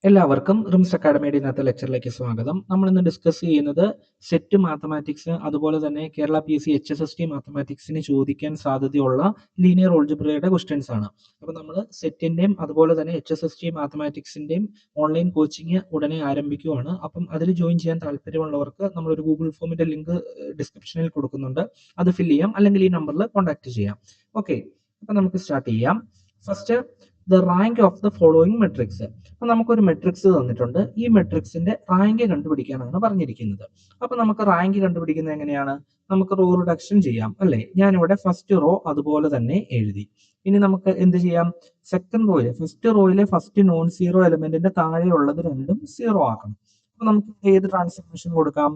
എല്ലാവർക്കും റിംസ് അക്കാഡമിയുടെ ഇന്നത്തെ ലെക്ചറിലേക്ക് സ്വാഗതം. നമ്മൾ ഇന്ന് ഡിസ്കസ് ചെയ്യുന്നത് സെറ്റ് മാത്തമാറ്റിക്സ് അതുപോലെ തന്നെ കേരള PSC HSST മാത്തമാറ്റിക്സിന് ചോദിക്കാൻ സാധ്യതയുള്ള ലീനിയർ ഓൾജിബ്രയുടെ ക്വസ്റ്റ്യൻസ് ആണ്. അപ്പോൾ നമ്മൾ സെറ്റിന്റെയും അതുപോലെ തന്നെ HSST മാത്തമാറ്റിക്സിന്റെയും ഓൺലൈൻ കോച്ചിങ് ഉടനെ ആരംഭിക്കുകയാണ്. അപ്പം അതിൽ ജോയിൻ ചെയ്യാൻ താല്പര്യമുള്ളവർക്ക് നമ്മളൊരു ഗൂഗിൾ ഫോമിന്റെ ലിങ്ക് ഡിസ്ക്രിപ്ഷനിൽ കൊടുക്കുന്നുണ്ട്. അത് ഫില്ല് ചെയ്യാം, അല്ലെങ്കിൽ ഈ നമ്പറിൽ കോൺടാക്ട് ചെയ്യാം. ഓക്കെ, അപ്പം നമുക്ക് സ്റ്റാർട്ട് ചെയ്യാം. First the rank of the following matrix. അപ്പൊ നമുക്കൊരു മെട്രിക്സ് തന്നിട്ടുണ്ട്. ഈ മെട്രിക്സിന്റെ റാങ്ക് കണ്ടുപിടിക്കാനാണ് പറഞ്ഞിരിക്കുന്നത്. അപ്പൊ നമുക്ക് റാങ്ക് കണ്ടുപിടിക്കുന്നത് എങ്ങനെയാണ്? നമുക്ക് റോ റിഡക്ഷൻ ചെയ്യാം അല്ലെ? ഞാനിവിടെ ഫസ്റ്റ് റോ അതുപോലെ തന്നെ എഴുതി. ഇനി നമുക്ക് എന്ത് ചെയ്യാം? സെക്കൻഡ് റോയിലെ ഫസ്റ്റ് നോൺ സീറോ എലമെന്റിന്റെ താഴെയുള്ളത് രണ്ടും സീറോ ആക്കണം. അപ്പൊ നമുക്ക് ഏത് ട്രാൻസ്ഫർമേഷൻ കൊടുക്കാം?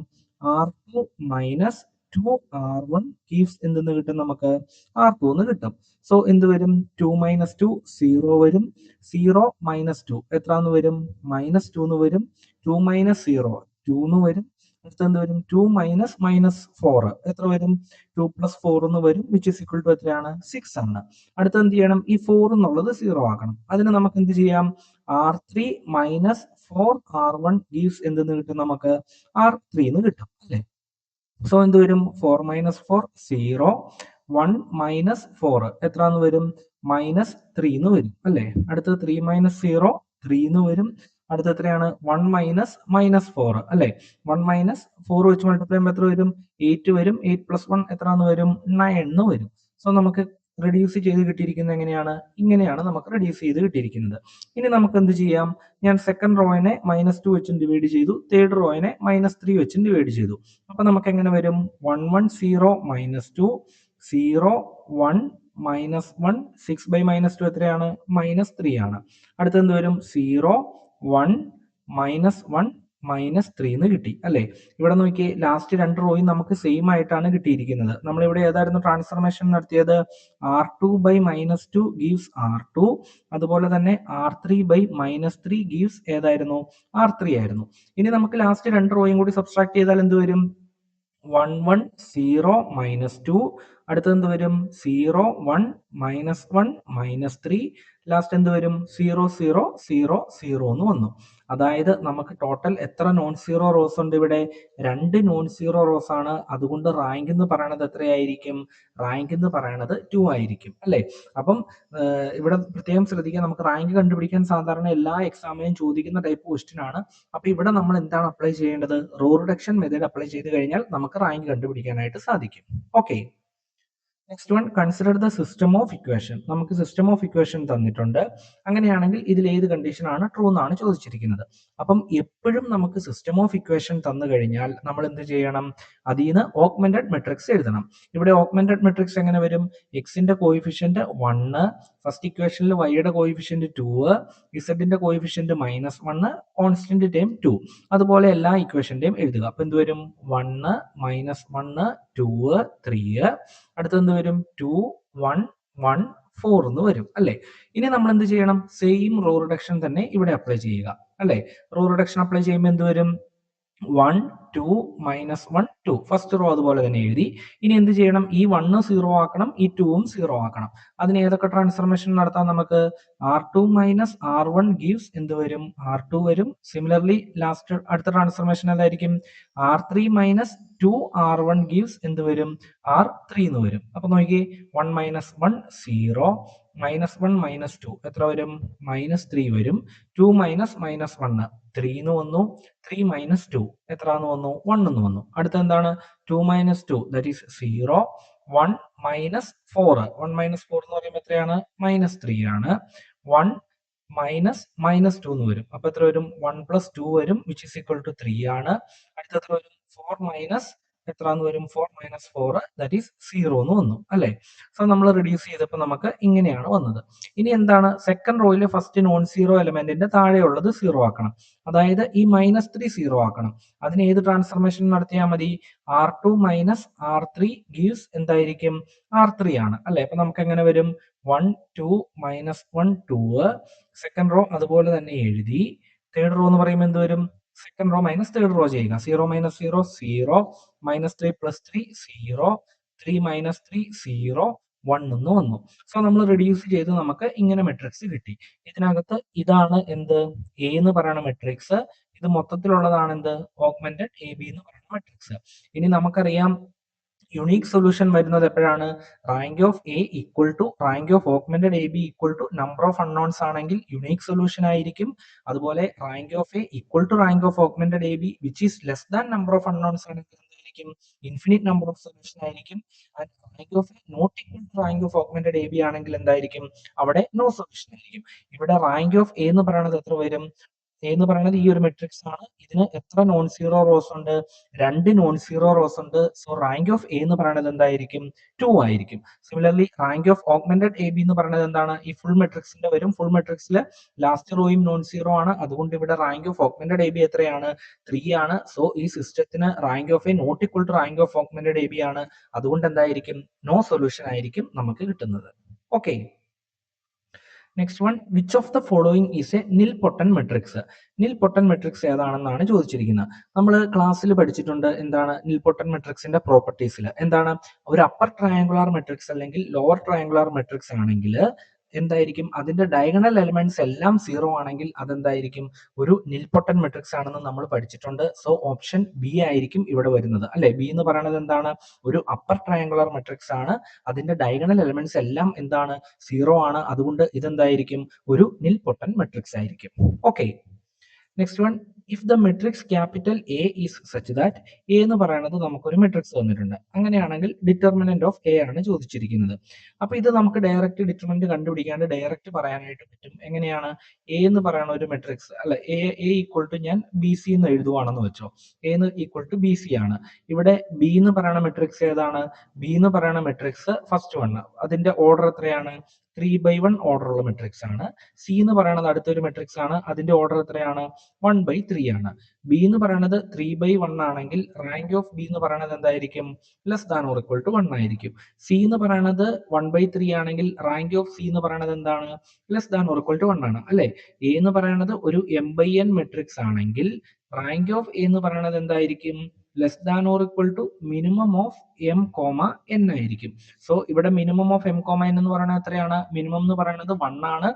R2 മൈനസ് 2R1 ഗീവ്സ് എന്തെന്ന് കിട്ടും? നമുക്ക് R2 എന്ന് കിട്ടും. സോ എന്ത് വരും? 2 മൈനസ് 2 0 വരും. 0 മൈനസ് 2 എത്രാന്ന് വരും? മൈനസ് 2 എന്ന് വരും. 2 മൈനസ് 0 2 എന്ന് വരും. അടുത്ത എന്ത് വരും? 2 മൈനസ് മൈനസ് 4 എത്ര വരും? 2 പ്ലസ് 4 എന്ന് വരും, വിച്ച് ഇസ് ഈക്വൽ ടു എത്രയാണ്? 6 ആണ്. അടുത്ത എന്ത് ചെയ്യണം? ഈ 4 എന്നുള്ളത് 0 ആക്കണം. അതിന് നമുക്ക് എന്ത് ചെയ്യാം? R3 മൈനസ് 4R1 ഗീവ്സ് എന്തെന്ന് കിട്ടും? നമുക്ക് R3 എന്ന് കിട്ടും അല്ലെ? സോ എന്ത് വരും? 4 മൈനസ് 4 0, 1 മൈനസ് 4 എത്രാന്ന് വരും? മൈനസ് 3 എന്ന് വരും അല്ലെ? അടുത്തത് 3 മൈനസ് 0 3 എന്ന് വരും. അടുത്ത എത്രയാണ്? 1 മൈനസ് മൈനസ് 4 അല്ലെ? 1 മൈനസ് 4 വെച്ച് മൾട്ടിപ്ലൈ ചെയ്യുമ്പോൾ എത്ര വരും? 8 വരും. 8 പ്ലസ് 1 എത്രാന്ന് വരും? 9 എന്ന് വരും. സോ നമുക്ക് റെഡ്യൂസ് ചെയ്ത് കിട്ടിയിരിക്കുന്നത് എങ്ങനെയാണ്? ഇങ്ങനെയാണ് നമുക്ക് റെഡ്യൂസ് ചെയ്ത് കിട്ടിയിരിക്കുന്നത്. ഇനി നമുക്ക് എന്ത് ചെയ്യാം? ഞാൻ സെക്കൻഡ് റോയിനെ -2 വെച്ചും ഡിവൈഡ് ചെയ്തു, തേർഡ് റോയിനെ -3 വെച്ചും ഡിവൈഡ് ചെയ്തു. അപ്പൊ നമുക്ക് എങ്ങനെ വരും? 1 1 0 -2 0 1 -1 6 ബൈ -2 എത്രയാണ്? -3 ആണ്. അടുത്ത എന്ത് വരും? 0 1 -1 -3 എന്ന് കിട്ടി അല്ലെ? ഇവിടെ നോക്കിയേ, ലാസ്റ്റ് രണ്ട് റോയും നമുക്ക് സെയിം ആയിട്ടാണ് കിട്ടിയിരിക്കുന്നത്. നമ്മളിവിടെ ഏതായിരുന്നു ട്രാൻസ്ഫർമേഷൻ നടത്തിയത്? R2 by -2 gives R2. അതുപോലെ തന്നെ R3 ബൈ -3 ഗീവ്സ് ഏതായിരുന്നു? R3 ആയിരുന്നു. ഇനി നമുക്ക് ലാസ്റ്റ് രണ്ട് റോയും കൂടി സബ്സ്ട്രാക്ട് ചെയ്താൽ എന്ത് വരും? 1 1 0 -2. അടുത്തത് എന്ത് വരും? 0 1 -1 -3. ലാസ്റ്റ് എന്ത് വരും? 0 0 0 0 എന്ന് വന്നു. അതായത് നമുക്ക് ടോട്ടൽ എത്ര നോൺ സീറോ റോസ് ഉണ്ട് ഇവിടെ? 2 നോൺ സീറോ റോസ് ആണ്. അതുകൊണ്ട് റാങ്ക് എന്ന് പറയുന്നത് എത്രയായിരിക്കും? റാങ്ക് എന്ന് പറയുന്നത് 2 ആയിരിക്കും അല്ലെ? അപ്പം ഇവിടെ പ്രത്യേകം ശ്രദ്ധിക്കുക, നമുക്ക് റാങ്ക് കണ്ടുപിടിക്കാൻ സാധാരണ എല്ലാ എക്സാമിനും ചോദിക്കുന്ന ടൈപ്പ് ക്വസ്റ്റ്യൻ ആണ്. അപ്പൊ ഇവിടെ നമ്മൾ എന്താണ് അപ്ലൈ ചെയ്യേണ്ടത്? റോ റിഡക്ഷൻ മെത്തേഡ് അപ്ലൈ ചെയ്ത് കഴിഞ്ഞാൽ നമുക്ക് റാങ്ക് കണ്ടുപിടിക്കാനായിട്ട് സാധിക്കും. Okay, next one, consider the system of equation. നമുക്ക് സിസ്റ്റം ഓഫ് ഇക്വേഷൻ തന്നിട്ടുണ്ട്. അങ്ങനെയാണെങ്കിൽ ഇതിൽ ഏത് കണ്ടീഷൻ ആണ് ട്രൂ എന്നാണ് ചോദിച്ചിരിക്കുന്നത്. അപ്പം എപ്പോഴും നമുക്ക് സിസ്റ്റം ഓഫ് ഇക്വേഷൻ തന്നു കഴിഞ്ഞാൽ നമ്മൾ എന്ത് ചെയ്യണം? അതിൽ നിന്ന് ഓഗ്മെന്റഡ് മെട്രിക്സ് എഴുതണം. ഇവിടെ ഓഗ്മെന്റഡ് മെട്രിക്സ് എങ്ങനെ വരും? എക്സിന്റെ കോയിഫിഷ്യന്റ് 1, ഫസ്റ്റ് ഇക്വേഷനിൽ വൈയുടെ കോയിഫിഷ്യന്റ് 2, ഇസഡിന്റെ കോയിഫിഷ്യന്റ് -1, കോൺസ്റ്റന്റ് ടൈം 2. അതുപോലെ എല്ലാ ഇക്വേഷന്റെയും എഴുതുക. അപ്പൊ എന്ത് വരും? 1 -1 2 3. അടുത്ത എന്ത് വരും? 2 1 1 4 എന്ന് വരും അല്ലെ? ഇനി നമ്മൾ എന്ത് ചെയ്യണം? സെയിം റോ റിഡക്ഷൻ തന്നെ ഇവിടെ അപ്ലൈ ചെയ്യുക അല്ലെ? റോ റിഡക്ഷൻ അപ്ലൈ ചെയ്യുമ്പോൾ എന്ത് വരും? 1 2 -1 2. ഫസ്റ്റ് റോ അതുപോലെ തന്നെ എഴുതി. ഇനി എന്ത് ചെയ്യണം? ഈ 1 0 ആക്കണം, ഈ 2 0 ആക്കണം. അതിന് ഏതൊക്കെ ട്രാൻസ്ഫർമേഷൻ നടത്താം നമുക്ക്? R2 മൈനസ് R1 ഗീവ്സ് എന്ത് വരും? R2 വരും. സിമിലർലി ലാസ്റ്റ് അടുത്ത ട്രാൻസ്ഫർമേഷൻ ഏതായിരിക്കും? R3 മൈനസ് 2R1 ഗീവ്സ് എന്ത് വരും? R3 എന്ന് വരും. അപ്പൊ നോക്കിയേ, 1 -1 0 -1 -2 എത്ര വരും? -3 വരും. 2 -1 3 എന്ന് വന്നു. 3 -2 എത്ര എന്ന് വന്നു? 1 എന്ന് വന്നു. അടുത്ത എന്താണ്? 2 -2 ദാറ്റ് ഈസ് 0. 1 -4 എന്ന് പറയുമ്പോൾ എത്രയാണ്? -3 ആണ്. 1 -2 എന്ന് വരും. അപ്പൊ എത്ര വരും? 1 + 2 വരും, വിച്ച് ഇസ് ഈക്വൽ ടു 3 ആണ്. അടുത്ത എത്ര വരും? 4 മൈനസ് എത്ര എന്ന് വരും? 4 - 4 ദാറ്റ് ഈസ് 0 എന്ന് വന്നു അല്ലെ? സോ നമ്മൾ റെഡ്യൂസ് ചെയ്തപ്പോൾ നമുക്ക് ഇങ്ങനെയാണ് വന്നത്. ഇനി എന്താണ്? സെക്കൻഡ് റോയിലെ ഫസ്റ്റ് നോൺ സീറോ എലമെന്റിന്റെ താഴെയുള്ളത് 0 ആക്കണം. അതായത് ഈ -3 0 ആക്കണം. അതിന് ഏത് ട്രാൻസ്ഫർമേഷൻ നടത്തിയാൽ മതി? R2 മൈനസ് R3 ഗീവ്സ് എന്തായിരിക്കും? R3 ആണ് അല്ലെ? അപ്പൊ നമുക്ക് എങ്ങനെ വരും? 1 2 -1 2. സെക്കൻഡ് റോ അതുപോലെ തന്നെ എഴുതി. തേർഡ് റോ എന്ന് പറയുമ്പോൾ എന്ത് വരും? Second row minus third row ചെയ്യുക. 0 - 0 0 -3 + 3 0 3 - 3 0 1 എന്ന് വന്നു. സോ നമ്മൾ റെഡ്യൂസ് ചെയ്ത് നമുക്ക് ഇങ്ങനെ മെട്രിക്സ് കിട്ടി. ഇതിനകത്ത് ഇതാണ് എന്ത് എ എന്ന് പറയുന്ന മെട്രിക്സ്. ഇത് മൊത്തത്തിലുള്ളതാണ് എന്ത് ഓഗ്മെന്റഡ് എ ബി എന്ന് പറയുന്ന മെട്രിക്സ്. ഇനി നമുക്കറിയാം യുണീക് സൊല്യൂഷൻ വരുന്നത് എപ്പോഴാണ്? Rank of A equal to rank of augmented A B equal to number of unknowns ആണെങ്കിൽ യുണീക് സൊല്യൂഷൻ ആയിരിക്കും. അതുപോലെ rank of A equal to rank of augmented A B which is less than number of unknowns ആണെങ്കിൽ എന്തായിരിക്കും? Infinite number of solution ആയിരിക്കും. And rank of A not equal to rank of augmented A B ആണെങ്കിൽ എന്തായിരിക്കും? അവിടെ no solution ആയിരിക്കും. ഇവിടെ rank of A എന്ന് പറയുന്നത് എത്ര വരും? എ എന്ന് പറയുന്നത് ഈ ഒരു മെട്രിക്സ് ആണ്. ഇതിന് എത്ര നോൺ സീറോ റോസ് ഉണ്ട്? 2 നോൺ സീറോ റോസ് ഉണ്ട്. സോ റാങ്ക് ഓഫ് എ എന്ന് പറയുന്നത് എന്തായിരിക്കും? 2 ആയിരിക്കും. Similarly rank of augmented A B എന്ന് പറയുന്നത് എന്താണ്? ഈ ഫുൾ മെട്രിക്സിന്റെ വരും. ഫുൾ മെട്രിക്സിലെ ലാസ്റ്റ് റോയും നോൺ സീറോ ആണ്. അതുകൊണ്ട് ഇവിടെ rank of augmented A B എത്രയാണ്? 3 ആണ്. സോ ഈ സിസ്റ്റത്തിന് rank of A not equal to rank of augmented A B ആണ്. അതുകൊണ്ട് എന്തായിരിക്കും? നോ സൊല്യൂഷൻ ആയിരിക്കും നമുക്ക് കിട്ടുന്നത്. Okay. Next one, which of the following is a nilpotent matrix? Nilpotent matrix ഏതാണെന്നാണ് ചോദിച്ചിരിക്കുന്നത്. നമ്മൾ ക്ലാസ്സിൽ പഠിച്ചിട്ടുണ്ട് എന്താണ് നിൽപൊട്ടൻ മെട്രിക്സിന്റെ പ്രോപ്പർട്ടീസിൽ. എന്താണ്? ഒരു അപ്പർ ട്രയാങ്കുലാർ മെട്രിക്സ് അല്ലെങ്കിൽ ലോവർ ട്രയാങ്കുലാർ മെട്രിക്സ് ആണെങ്കിൽ എന്തായിരിക്കും? അതിന്റെ ഡയഗണൽ എലിമെന്റ്സ് എല്ലാം സീറോ ആണെങ്കിൽ അതെന്തായിരിക്കും? ഒരു നിൽപൊട്ടൻ മെട്രിക്സ് ആണെന്ന് നമ്മൾ പഠിച്ചിട്ടുണ്ട്. സോ ഓപ്ഷൻ ബി ആയിരിക്കും ഇവിടെ വരുന്നത് അല്ലെ. ബി എന്ന് പറയുന്നത് എന്താണ്? ഒരു അപ്പർ ട്രയാങ്കുലാർ മെട്രിക്സ് ആണ്. അതിന്റെ ഡയഗണൽ എലിമെന്റ്സ് എല്ലാം എന്താണ്? സീറോ ആണ്. അതുകൊണ്ട് ഇതെന്തായിരിക്കും? ഒരു നിൽപൊട്ടൻ മെട്രിക്സ് ആയിരിക്കും. Okay. Next one, if the matrix capital A is such that, A എന്ന് പറയുന്നത് നമുക്കൊരു മെട്രിക്സ് തന്നിട്ടുണ്ട്. അങ്ങനെയാണെങ്കിൽ ഡിറ്റർമിനന്റ് ഓഫ് എ ആണ് ചോദിച്ചിരിക്കുന്നത്. അപ്പൊ ഇത് നമുക്ക് ഡയറക്റ്റ് ഡിറ്റർമിനന്റ് കണ്ടുപിടിക്കാണ്ട് ഡയറക്റ്റ് പറയാനായിട്ട് പറ്റും. എങ്ങനെയാണ്? എ എന്ന് പറയുന്ന ഒരു മെട്രിക്സ് അല്ല, എ ഈക്വൽ ടു ഞാൻ ബി സി എന്ന് എഴുതുവാണെന്ന് വെച്ചോ. എ എന്ന് ഈക്വൽ ടു ബി സി ആണ്. ഇവിടെ ബി എന്ന് പറയുന്ന മെട്രിക്സ് ഏതാണ്? ബി എന്ന് പറയുന്ന മെട്രിക്സ് ഫസ്റ്റ് വൺ, അതിന്റെ ഓർഡർ എത്രയാണ്? 3/1 ഓർഡർ ഉള്ള മെട്രിക്സ് ആണ്. സി എന്ന് പറയുന്നത് അടുത്തൊരു മെട്രിക്സ് ആണ്. അതിന്റെ ഓർഡർ എത്രയാണ്? 1/3 ആണ്. ബി എന്ന് പറയുന്നത് 3/1 ആണെങ്കിൽ റാങ്ക് ഓഫ് ബി എന്ന് പറയുന്നത് എന്തായിരിക്കും? Less than or equal to 1 ആയിരിക്കും. സി എന്ന് പറയുന്നത് 1/3 ആണെങ്കിൽ റാങ്ക് ഓഫ് സി എന്ന് പറയുന്നത് എന്താണ്? Less than or equal to 1 ആണ് അല്ലെ. എ എന്ന് പറയുന്നത് ഒരു m/n മെട്രിക്സ് ആണെങ്കിൽ റാങ്ക് ഓഫ് എ എന്ന് പറയുന്നത് എന്തായിരിക്കും? Less than or equal to minimum of M comma N ആയിരിക്കും. സോ ഇവിടെ minimum of M comma N എന്ന് പറയുന്നത് എത്രയാണ്? മിനിമം എന്ന് പറയുന്നത് 1 ആണ്.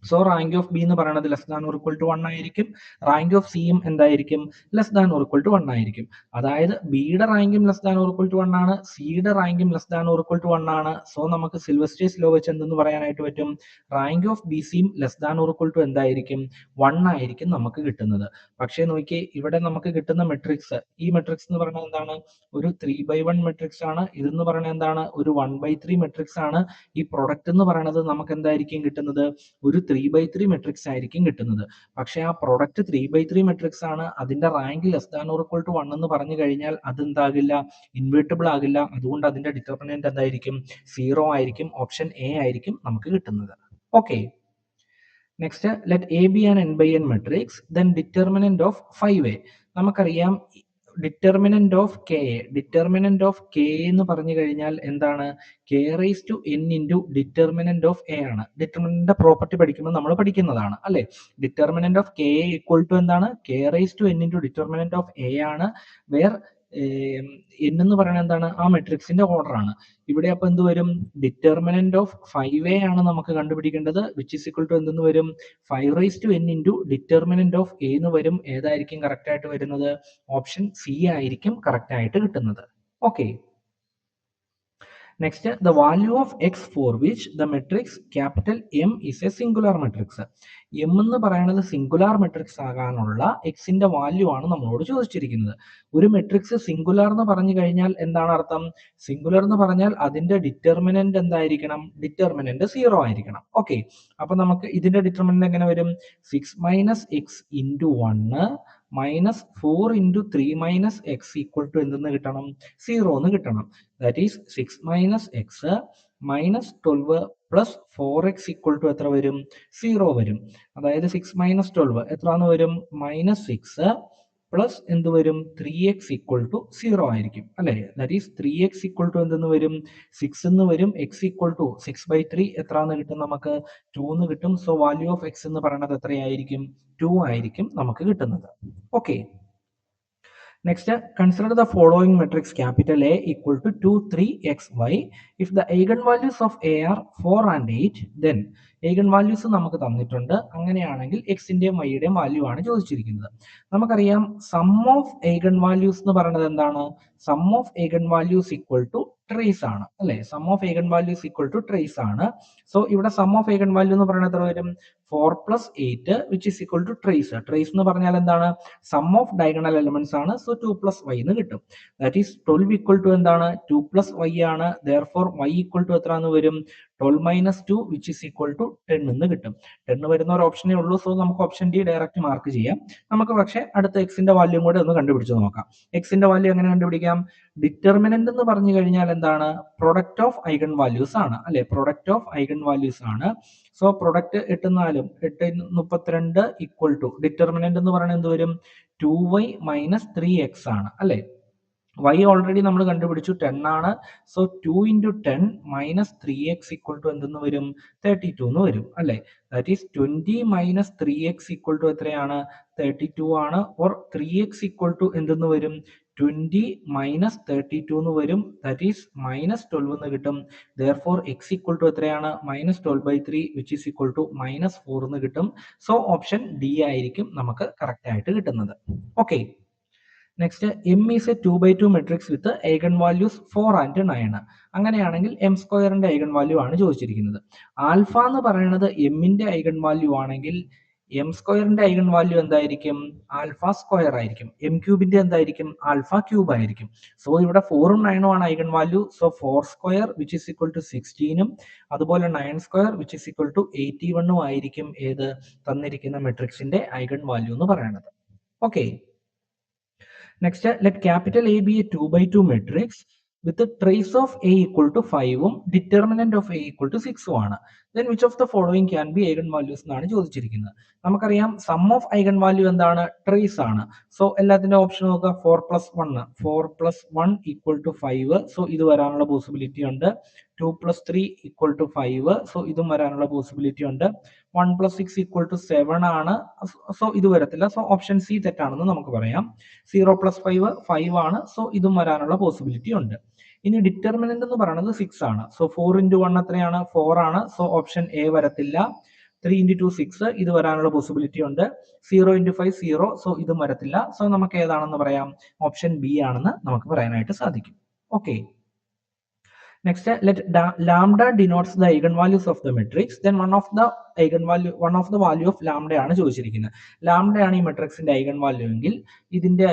സോ റാങ്ക് ഓഫ് ബി എന്ന് പറയുന്നത് less than or equal to 1 ആയിരിക്കും. റാങ്ക് ഓഫ് സിയും എന്തായിരിക്കും? Less than or equal to 1 ആയിരിക്കും. അതായത് ബിയുടെ റാങ്കും less than or equal to 1 ആണ്. സിയുടെ റാങ്കും less than or equal to 1 ആണ്. സോ നമുക്ക് സിൽവസ്റ്റേഴ്സ് ലോ വെച്ച് എന്തെന്ന് പറയാനായിട്ട് പറ്റും? റാങ്ക് ഓഫ് ബി സിയും less than or equal to എന്തായിരിക്കും? 1 ആയിരിക്കും നമുക്ക് കിട്ടുന്നത്. പക്ഷേ നോക്കിയേ, ഇവിടെ നമുക്ക് കിട്ടുന്ന മെട്രിക്സ്, ഈ മെട്രിക്സ് എന്ന് പറയുന്നത് എന്താണ്? ഒരു 3/1 മെട്രിക്സ് ആണ്. ഇതെന്ന് പറയുന്നത് എന്താണ്? ഒരു 1/3 മെട്രിക്സ് ആണ്. ഈ പ്രൊഡക്റ്റ് എന്ന് പറയുന്നത് നമുക്ക് എന്തായിരിക്കും കിട്ടുന്നത്? ഒരു 3/3 മെട്രിക്സ് ആയിരിക്കും കിട്ടുന്നത്. പക്ഷേ ആ പ്രൊഡക്റ്റ് 3/3 മെട്രിക്സ് ആണ്. അതിന്റെ rank less than or equal to 1 എന്ന് പറഞ്ഞു കഴിഞ്ഞാൽ അതെന്താകില്ല? ഇൻവേർട്ടിബിൾ ആകില്ല. അതുകൊണ്ട് അതിന്റെ ഡിറ്റർമിനന്റ് എന്തായിരിക്കും? 0 ആയിരിക്കും. ഓപ്ഷൻ എ ആയിരിക്കും നമുക്ക് കിട്ടുന്നത്. Okay. Next, let A be an n/n matrix, then determinant of 5a. നമുക്കറിയാം determinant of k A. Determinant of k എന്ന് പറഞ്ഞു കഴിഞ്ഞാൽ എന്താണ്? K raise to n into determinant of A ആണ്. ഡിറ്റർമിനന്റിന്റെ പ്രോപ്പർട്ടി പഠിക്കുമ്പോൾ നമ്മൾ പഠിക്കുന്നതാണ് അല്ലെ. Determinant of k A equal to എന്താണ്? K raise to n into determinant of A ആണ്. വേർ n എന്ന് പറയുന്നത് എന്താണ്? ആ മെട്രിക്സിന്റെ ഓർഡർ ആണ്. ഇവിടെ അപ്പൊ എന്ത് വരും? ഡിറ്റർമിനന്റ് ഓഫ് 5a ആണ് നമുക്ക് കണ്ടുപിടിക്കേണ്ടത്. വിച്ച് ഈസ് ഈക്വൽ ടു എന്തെന്ന് വരും? 5n into determinant of A എന്ന് വരും. ഏതായിരിക്കും കറക്റ്റ് ആയിട്ട് വരുന്നത്? ഓപ്ഷൻ സി ആയിരിക്കും കറക്റ്റ് ആയിട്ട് കിട്ടുന്നത്. Okay. Next, the value of x for which the matrix capital M is a singular matrix. M എന്ന് പറയുന്നത് സിംഗുലാർ മെട്രിക്സ് ആകാനുള്ള എക്സിന്റെ വാല്യൂ ആണ് നമ്മളോട് ചോദിച്ചിരിക്കുന്നത്. ഒരു മെട്രിക്സ് സിംഗുലാർ എന്ന് പറഞ്ഞു കഴിഞ്ഞാൽ എന്താണ് അർത്ഥം? സിംഗുലർ എന്ന് പറഞ്ഞാൽ അതിന്റെ ഡിറ്റർമിനന്റ് എന്തായിരിക്കണം? ഡിറ്റർമിനന്റ് 0 ആയിരിക്കണം. ഓക്കെ. അപ്പൊ നമുക്ക് ഇതിന്റെ ഡിറ്റർമിനന്റ് എങ്ങനെ വരും? 6 - x into 1 minus 4 into 3 minus x equal to എന്തെന്ന് കിട്ടണം? 0 എന്ന് കിട്ടണം. That is 6 - x minus 12 plus 4x equal to എത്ര വരും? 0 വരും. അതായത് 6 - 12 എത്രന്ന് വരും? -6 പ്ലസ് എന്ത് വരും? 3x ഈക്വൽ ടു 0 ആയിരിക്കും അല്ലെ. That is 3x equal to എന്തെന്ന് വരും? 6 എന്ന് വരും. x ഈക്വൽ ടു 6/3 എത്രന്ന് കിട്ടും നമുക്ക്? 2 എന്ന് കിട്ടും. സോ വാല്യൂ ഓഫ് x എന്ന് പറയുന്നത് എത്രയായിരിക്കും? 2 ആയിരിക്കും നമുക്ക് കിട്ടുന്നത്. Okay. Next, consider the following matrix capital A equal to 2, 3, x, y. If the eigenvalues of A are 4 and 8, then eigenvalues നമുക്ക് തന്നിട്ടുണ്ട്. അങ്ങനെയാണെങ്കിൽ എക്സിന്റെയും വൈയുടെയും വാല്യൂ ആണ് ചോദിച്ചിരിക്കുന്നത്. നമുക്കറിയാം സം ഓഫ് eigenvalues എന്ന് പറയുന്നത് എന്താണ്? Sum of eigenvalues equal to trace ആണ് അല്ലെ? Sum of eigenvalues equal to trace ആണ്. സോ ഇവിടെ സം ഓഫ് eigenvalue എന്ന് പറയുന്നത് എത്ര വരും? 4 plus 8 which is equal to trace. Trace എന്ന് പറഞ്ഞാൽ എന്താണ്? സം ഓഫ് ഡയഗണൽ എലിമെന്റ്സ് ആണ്. സോ 2 plus y എന്ന് കിട്ടും. ദാറ്റ് ഈസ് 12 ഈക്വൽ ടു എന്താണ്? 2 plus y ആണ്. therefore y ഈക്വൽ ടു എത്ര എന്ന് വരും? 12 minus 2 which is equal to 10 എന്ന് കിട്ടും. 10 വരുന്ന ഒരു ഓപ്ഷനേ ഉള്ളൂ. സോ നമുക്ക് ഓപ്ഷൻ ഡി ഡയറക്റ്റ് മാർക്ക് ചെയ്യാം. നമുക്ക് പക്ഷേ അടുത്ത എക്സിന്റെ വാല്യൂ കൂടെ ഒന്ന് കണ്ടുപിടിച്ച് നോക്കാം. എക്സിന്റെ വാല്യൂ എങ്ങനെ കണ്ടുപിടിക്കാം? ഡിറ്റർമിനന്റ് എന്ന് പറഞ്ഞു കഴിഞ്ഞാൽ എന്താണ്? പ്രൊഡക്റ്റ് ഓഫ് ഐഗൺ വാല്യൂസ് ആണ് അല്ലെ? പ്രൊഡക്റ്റ് ഓഫ് ഐഗൺ വാല്യൂസ് ആണ്. So product 8 4 8 32 equal to determinant എന്ന് പറയുന്നത് എന്ത് വരും? 2y മൈനസ് 3x ആണ് അല്ലെ? y ഓൾറെഡി നമ്മൾ കണ്ടുപിടിച്ചു 10 ആണ്. So 2 into 10 minus 3x equal to എന്തെന്ന് വരും? 32 എന്ന് വരും അല്ലെ? That is 20 minus 3x equal to എത്രയാണ്? 32 ആണ്. ഓർ 3x ഈക്വൽ ടു എന്തെന്ന് വരും? 20 മൈനസ് 32 എന്ന് വരും. ദാറ്റ് ഈസ് മൈനസ് 12 എന്ന് കിട്ടും. therefore x ഈക്വൽ ടു എത്രയാണ്? Minus 12/3 which is equal to minus 4 എന്ന് കിട്ടും. സോ ഓപ്ഷൻ ഡി ആയിരിക്കും നമുക്ക് കറക്റ്റ് ആയിട്ട് കിട്ടുന്നത്. Okay, next M is A 2/2 matrix with eigen values 4 and 9. അങ്ങനെയാണെങ്കിൽ എം സ്ക്വയറിന്റെ ഐഗൺ വാല്യൂ ആണ് ചോദിച്ചിരിക്കുന്നത്. ആൽഫ എന്ന് പറയുന്നത് എമ്മിന്റെ ഐഗൺ വാല്യൂ ആണെങ്കിൽ എം സ്ക്വയറിന്റെ ഐഗൺ വാല്യൂ എന്തായിരിക്കും? ആൽഫ സ്ക്വയർ ആയിരിക്കും. എം ക്യൂബിന്റെ എന്തായിരിക്കും? ആൽഫ ക്യൂബ് ആയിരിക്കും. സോ ഇവിടെ 4 ഉം 9 ഉം ആണ് eigen value. So 4 square which is equal to 16 ഉം അതുപോലെ 9 square which is equal to 81 ഉം ആയിരിക്കും ഏത് തന്നിരിക്കുന്ന മെട്രിക്സിന്റെ ഐഗൺ വാല്യൂ എന്ന് പറയുന്നത്. Okay, next, let capital A be a 2/2 matrix with the trace of A equal to 5 ഉം determinant of A equal to 6 ഉം ആണ്. Then which of the following can be eigenvalues എന്നാണ് ചോദിച്ചിരിക്കുന്നത്. നമുക്കറിയാം സം ഓഫ് ഐഗൺ വാല്യൂ എന്താണ്? Trace ആണ്. So എല്ലാത്തിന്റെ option നോക്കുക. 4 plus 1 4 plus 1 equal to 5. So ഇത് വരാനുള്ള പോസിബിലിറ്റി ഉണ്ട്. 2 plus 3 equal to 5. സോ ഇതും വരാനുള്ള പോസിബിലിറ്റി ഉണ്ട്. 1 plus 6 equal to 7 ആണ്. സോ ഇത് വരത്തില്ല. സോ ഓപ്ഷൻ സി തെറ്റാണെന്ന് നമുക്ക് പറയാം. 0 plus 5 5 ആണ്. സോ ഇതും വരാനുള്ള പോസിബിലിറ്റി ഉണ്ട്. ഇനി ഡിറ്റർമിനന്റ് എന്ന് പറയുന്നത് 6 ആണ്. സോ 4 into 1 എത്രയാണ്? 4 ആണ്. സോ ഓപ്ഷൻ എ വരത്തില്ല. 3 into 2 6 ഇത് വരാനുള്ള പോസിബിലിറ്റി ഉണ്ട്. 0 into 5 0. സോ ഇതും വരത്തില്ല. സോ നമുക്ക് ഏതാണെന്ന് പറയാം? ഓപ്ഷൻ ബി ആണെന്ന് നമുക്ക് പറയാനായിട്ട് സാധിക്കും. Okay, next, let lambda denotes the eigenvalues of the matrix. Then one of the value of lambda ആണ് ചോദിച്ചിരിക്കുന്നത്. ലാംഡ ആണ് ഈ മെട്രിക്സിന്റെ ഐഗൺ വാല്യൂ എങ്കിൽ ഇതിന്റെ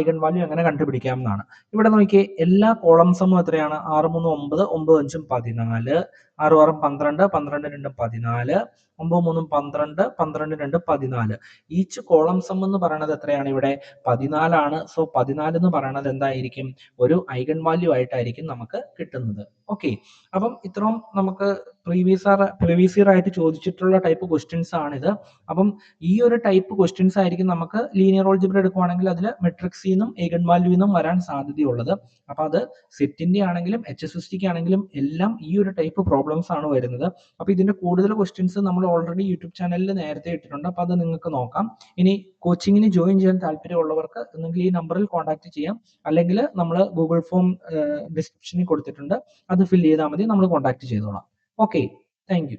ഐഗൺ വാല്യൂ എങ്ങനെ കണ്ടുപിടിക്കാം എന്നാണ്. ഇവിടെ നോക്കിയേ, എല്ലാ കോളംസും എത്രയാണ്? 6 3 9 9 5 14 6 6 12 12 2 14 9 3 12 12 2 14. ഈച്ച് കോളം സം എന്ന് പറയുന്നത് എത്രയാണ്? ഇവിടെ 14 ആണ്. സോ 14 എന്ന് പറയുന്നത് എന്തായിരിക്കും? ഒരു ഐഗൺ വാല്യൂ ആയിട്ടായിരിക്കും നമുക്ക് കിട്ടുന്നത്. ഓക്കെ, അപ്പം ഇത്രയും നമുക്ക് പ്രീവിയസ് ഇയർ ആയിട്ട് ചോദിച്ചിട്ടുള്ള ടൈപ്പ് ക്വസ്റ്റ്യൻസ് ആണിത്. അപ്പം ഈ ഒരു ടൈപ്പ് ക്വസ്റ്റ്യൻസ് ആയിരിക്കും നമുക്ക് ലീനിയർ ഓൾജിബ്ര എടുക്കുവാണെങ്കിൽ അതിൽ മെട്രിക്സിൽ നിന്നും ഐഗൺ വാല്യൂ നിന്നും വരാൻ സാധ്യതയുള്ളത്. അപ്പൊ അത് സെറ്റിന്റെ ആണെങ്കിലും HSST ആണെങ്കിലും എല്ലാം ഈ ഒരു ടൈപ്പ് പ്രോബ്ലംസ് ആണ് വരുന്നത്. അപ്പൊ ഇതിന്റെ കൂടുതൽ ക്വസ്റ്റ്യൻസ് നമ്മൾ ഓൾറെഡി യൂട്യൂബ് ചാനലിൽ നേരത്തെ ഇട്ടിട്ടുണ്ട്. അപ്പൊ അത് നിങ്ങൾക്ക് നോക്കാം. ഇനി കോച്ചിങ്ങിന് ജോയിൻ ചെയ്യാൻ താല്പര്യമുള്ളവർക്ക് ഒന്നെങ്കിൽ ഈ നമ്പറിൽ കോൺടാക്ട് ചെയ്യാം, അല്ലെങ്കിൽ നമ്മൾ ഗൂഗിൾ ഫോം ഡിസ്ക്രിപ്ഷനിൽ കൊടുത്തിട്ടുണ്ട്. അത് ഫിൽ ചെയ്താൽ മതി, നമ്മൾ കോൺടാക്ട് ചെയ്തോളാം. Okay, thank you.